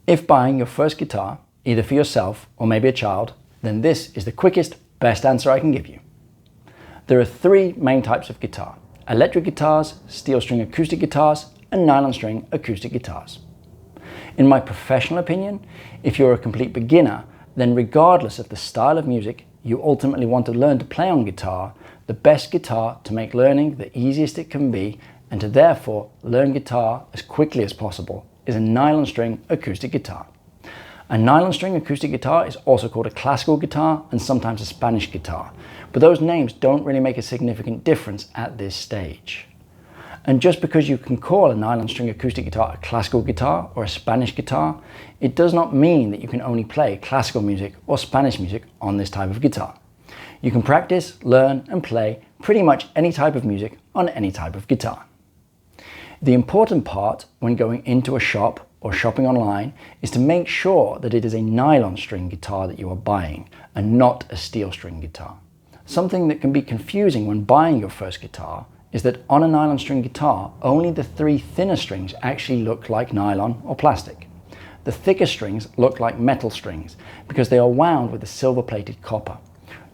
If buying your first guitar, either for yourself or maybe a child, then this is the quickest, best answer I can give you. There are three main types of guitar: electric guitars, steel string acoustic guitars, and nylon string acoustic guitars. In my professional opinion, if you're a complete beginner, then regardless of the style of music you ultimately want to learn to play on guitar, the best guitar to make learning the easiest it can be and to therefore learn guitar as quickly as possible is a nylon string acoustic guitar. A nylon string acoustic guitar is also called a classical guitar and sometimes a Spanish guitar, but those names don't really make a significant difference at this stage. And just because you can call a nylon string acoustic guitar a classical guitar or a Spanish guitar, it does not mean that you can only play classical music or Spanish music on this type of guitar. You can practice, learn and play pretty much any type of music on any type of guitar. The important part when going into a shop or shopping online is to make sure that it is a nylon string guitar that you are buying and not a steel string guitar. Something that can be confusing when buying your first guitar is that on a nylon string guitar, only the three thinner strings actually look like nylon or plastic. The thicker strings look like metal strings because they are wound with a silver-plated copper.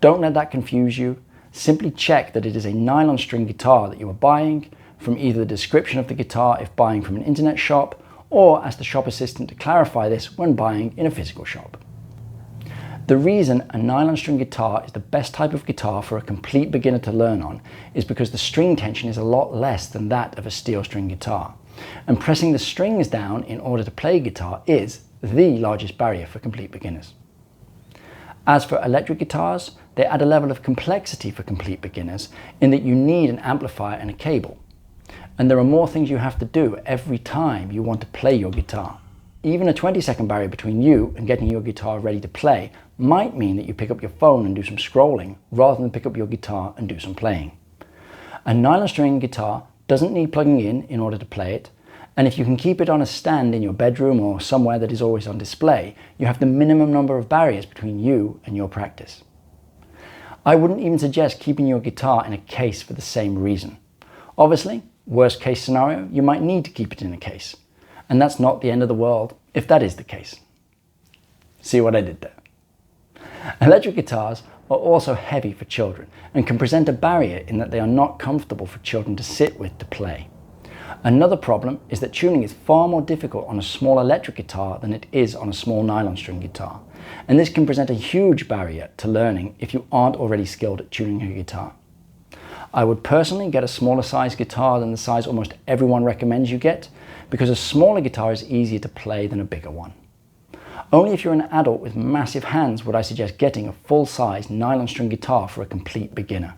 Don't let that confuse you. Simply check that it is a nylon string guitar that you are buying from either the description of the guitar if buying from an internet shop, or ask the shop assistant to clarify this when buying in a physical shop. The reason a nylon string guitar is the best type of guitar for a complete beginner to learn on is because the string tension is a lot less than that of a steel string guitar, and pressing the strings down in order to play guitar is the largest barrier for complete beginners. As for electric guitars, they add a level of complexity for complete beginners in that you need an amplifier and a cable, and there are more things you have to do every time you want to play your guitar. Even a 20-second barrier between you and getting your guitar ready to play might mean that you pick up your phone and do some scrolling rather than pick up your guitar and do some playing. A nylon string guitar doesn't need plugging in order to play it, and if you can keep it on a stand in your bedroom or somewhere that is always on display, you have the minimum number of barriers between you and your practice. I wouldn't even suggest keeping your guitar in a case for the same reason. Obviously, worst case scenario, you might need to keep it in a case. And that's not the end of the world if that is the case. See what I did there? Electric guitars are also heavy for children and can present a barrier in that they are not comfortable for children to sit with to play. Another problem is that tuning is far more difficult on a small electric guitar than it is on a small nylon string guitar. And this can present a huge barrier to learning if you aren't already skilled at tuning your guitar. I would personally get a smaller size guitar than the size almost everyone recommends you get, because a smaller guitar is easier to play than a bigger one. Only if you're an adult with massive hands would I suggest getting a full-size nylon string guitar for a complete beginner.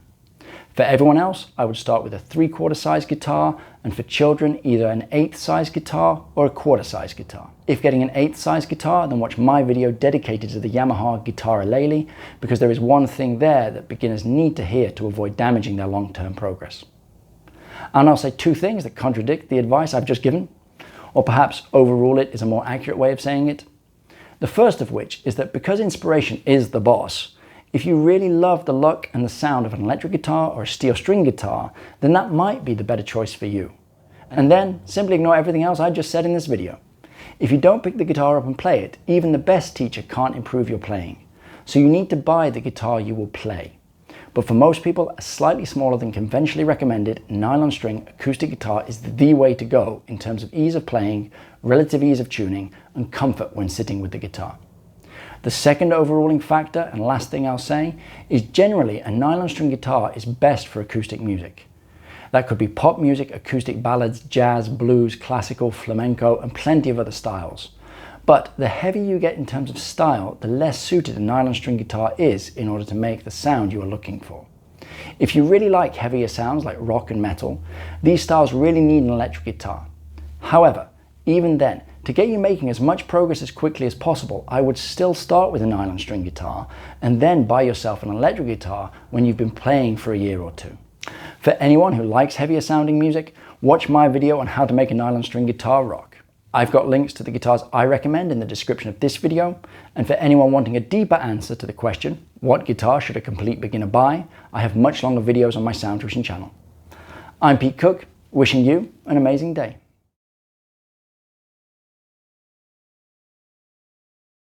For everyone else, I would start with a 3/4 size guitar, and for children either an 1/8 size guitar or a 1/4 size guitar. If getting an 1/8 size guitar, then watch my video dedicated to the Yamaha Guitar Ukulele, because there is one thing there that beginners need to hear to avoid damaging their long-term progress. And I'll say two things that contradict the advice I've just given, or perhaps overrule it is a more accurate way of saying it. The first of which is that because inspiration is the boss, if you really love the look and the sound of an electric guitar or a steel string guitar, then that might be the better choice for you. And then simply ignore everything else I just said in this video. If you don't pick the guitar up and play it, even the best teacher can't improve your playing. So you need to buy the guitar you will play. But for most people, a slightly smaller than conventionally recommended nylon string acoustic guitar is the way to go in terms of ease of playing, relative ease of tuning, and comfort when sitting with the guitar. The second overruling factor, and last thing I'll say, is generally a nylon string guitar is best for acoustic music. That could be pop music, acoustic ballads, jazz, blues, classical, flamenco, and plenty of other styles. But the heavier you get in terms of style, the less suited a nylon string guitar is in order to make the sound you are looking for. If you really like heavier sounds like rock and metal, these styles really need an electric guitar. However, even then, to get you making as much progress as quickly as possible, I would still start with a nylon string guitar and then buy yourself an electric guitar when you've been playing for a year or two. For anyone who likes heavier sounding music, watch my video on how to make a nylon string guitar rock. I've got links to the guitars I recommend in the description of this video, and for anyone wanting a deeper answer to the question, what guitar should a complete beginner buy, I have much longer videos on my sound tuition channel. I'm Pete Cook, wishing you an amazing day.